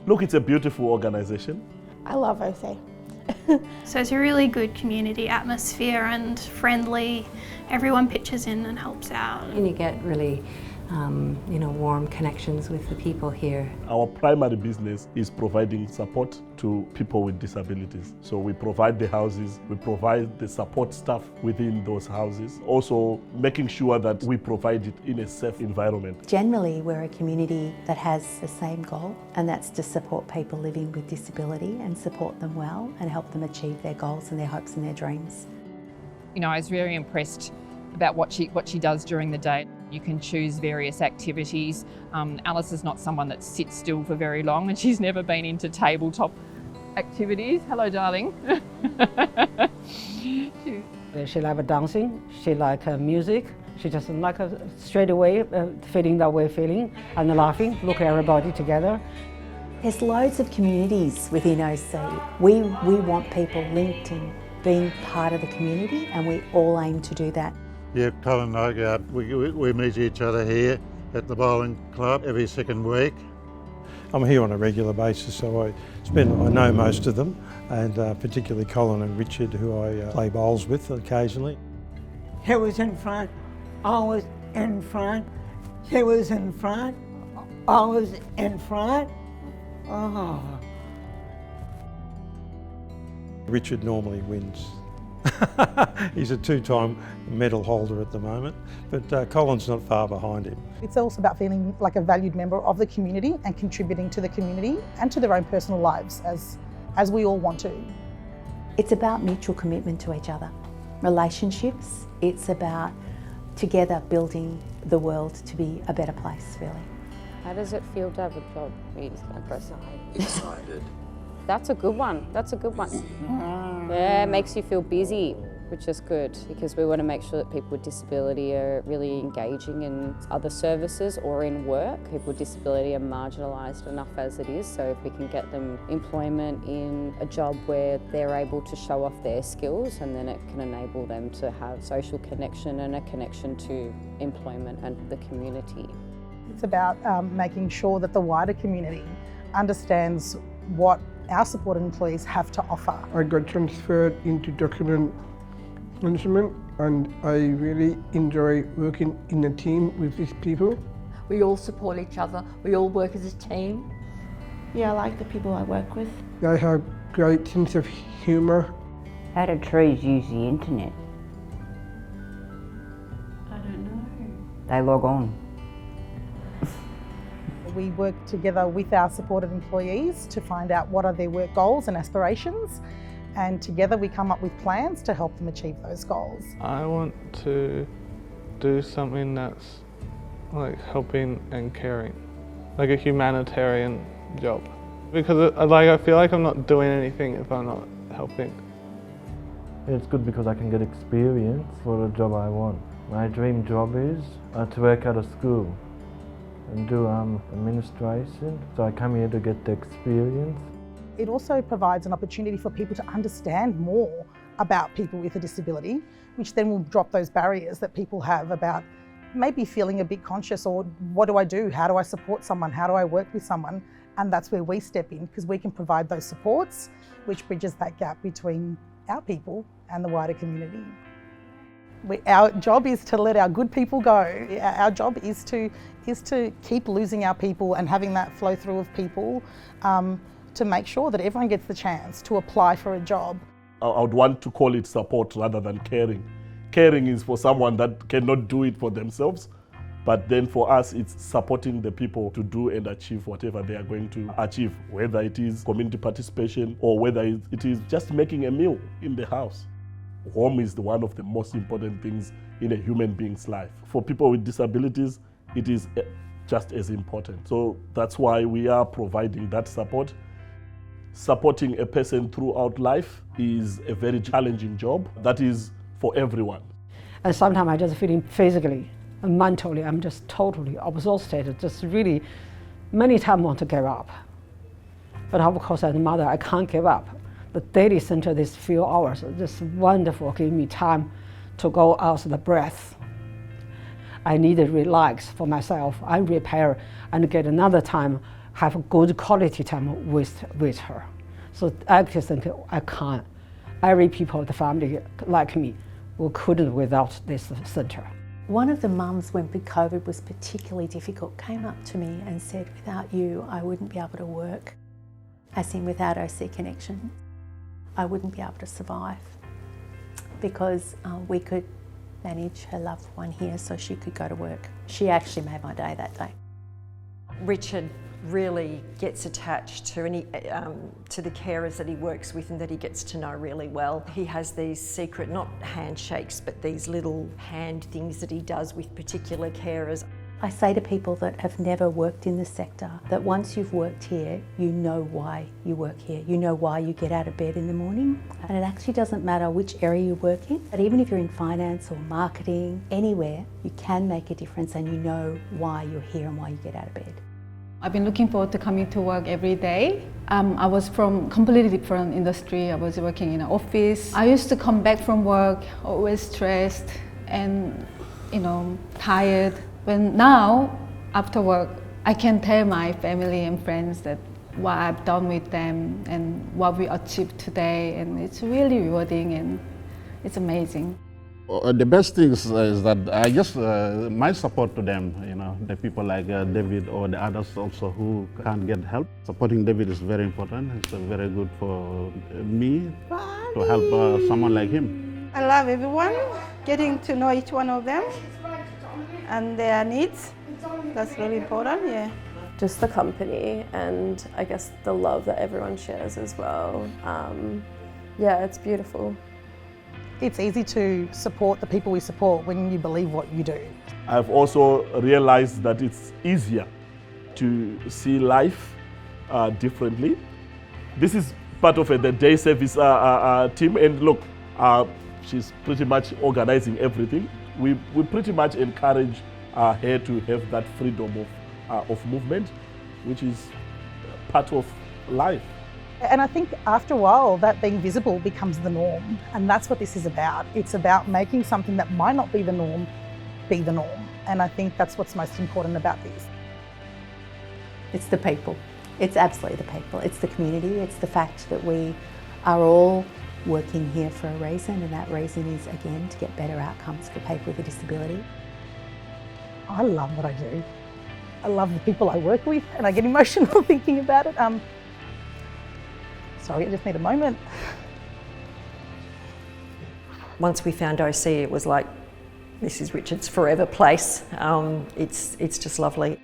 Look, it's a beautiful organisation. I love OC. So it's a really good community atmosphere and friendly. Everyone pitches in and helps out. And you get really warm connections with the people here. Our primary business is providing support to people with disabilities. So we provide the houses, we provide the support staff within those houses, also making sure that we provide it in a safe environment. Generally, we're a community that has the same goal, and that's to support people living with disability and support them well and help them achieve their goals and their hopes and their dreams. You know, I was very impressed about what she does during the day. You can choose various activities. Alice is not someone that sits still for very long, and she's never been into tabletop activities. Hello, darling. She likes dancing, she likes music. She just like straight away feeling that we're feeling and laughing, look at everybody together. There's loads of communities within OC. We want people linked and being part of the community, and we all aim to do that. Yeah, Colin and I go out, we meet each other here at the bowling club every second week. I'm here on a regular basis, so I know most of them, and particularly Colin and Richard, who I play bowls with occasionally. He was in front, I was in front, he was in front, I was in front. Oh. Richard normally wins. He's a two-time medal holder at the moment, but Colin's not far behind him. It's also about feeling like a valued member of the community and contributing to the community and to their own personal lives, as we all want to. It's about mutual commitment to each other. Relationships, it's about together building the world to be a better place, really. How does it feel to have a job? Excited. That's a good one. That's a good one. Yeah, it makes you feel busy, which is good, because we want to make sure that people with disability are really engaging in other services or in work. People with disability are marginalised enough as it is, so if we can get them employment in a job where they're able to show off their skills, and then it can enable them to have social connection and a connection to employment and the community. It's about making sure that the wider community understands what our supported employees have to offer. I got transferred into document management, and I really enjoy working in a team with these people. We all support each other, we all work as a team. Yeah, I like the people I work with. They have great sense of humour. How do trees use the internet? I don't know. They log on. We work together with our supported employees to find out what are their work goals and aspirations, and together we come up with plans to help them achieve those goals. I want to do something that's like helping and caring, like a humanitarian job, because I feel like I'm not doing anything if I'm not helping. It's good because I can get experience for the job I want. My dream job is to work at a school and do administration, so I come here to get the experience. It also provides an opportunity for people to understand more about people with a disability, which then will drop those barriers that people have about maybe feeling a bit conscious, or what do I do? How do I support someone? How do I work with someone? And that's where we step in, because we can provide those supports, which bridges that gap between our people and the wider community. Our job is to let our good people go. Our job is to keep losing our people and having that flow through of people to make sure that everyone gets the chance to apply for a job. I would want to call it support rather than caring. Caring is for someone that cannot do it for themselves, but then for us it's supporting the people to do and achieve whatever they are going to achieve, whether it is community participation or whether it is just making a meal in the house. Home is one of the most important things in a human being's life. For people with disabilities, it is just as important. So that's why we are providing that support. Supporting a person throughout life is a very challenging job. That is for everyone. And sometimes I just feeling physically and mentally, I'm just totally exhausted. Just really, many times want to give up. But of course, as a mother, I can't give up. The daily center, these few hours, just wonderful, give me time to go out the breath. I need to relax for myself and repair and get another time have a good quality time with her. So I actually think I can't. Every people, the family like me, we couldn't without this centre. One of the mums, when COVID was particularly difficult, came up to me and said, without you, I wouldn't be able to work. As in, without OC Connection, I wouldn't be able to survive, because we could manage her loved one here so she could go to work. She actually made my day that day. Richard really gets attached to to the carers that he works with and that he gets to know really well. He has these secret, not handshakes, but these little hand things that he does with particular carers. I say to people that have never worked in the sector that once you've worked here, you know why you work here. You know why you get out of bed in the morning. And it actually doesn't matter which area you work in, but even if you're in finance or marketing, anywhere, you can make a difference and you know why you're here and why you get out of bed. I've been looking forward to coming to work every day. I was from completely different industry. I was working in an office. I used to come back from work always stressed and, tired. But now, after work, I can tell my family and friends that what I've done with them and what we achieved today, and it's really rewarding and it's amazing. The best thing is that I just my support to them, the people like David or the others also who can't get help. Supporting David is very important. It's very good for me to help someone like him. I love everyone, getting to know each one of them and their needs. That's really important, yeah. Just the company and I guess the love that everyone shares as well. Yeah, it's beautiful. It's easy to support the people we support when you believe what you do. I've also realized that it's easier to see life differently. This is part of the day service team, and look, she's pretty much organizing everything. We pretty much encourage her to have that freedom of movement, which is part of life. And I think after a while, that being visible becomes the norm. And that's what this is about. It's about making something that might not be the norm, be the norm. And I think that's what's most important about this. It's the people. It's absolutely the people. It's the community. It's the fact that we are all working here for a reason, and that reason is, again, to get better outcomes for people with a disability. I love what I do. I love the people I work with, and I get emotional thinking about it. Sorry, I just need a moment. Once we found OC, it was like, this is Richard's forever place. It's just lovely.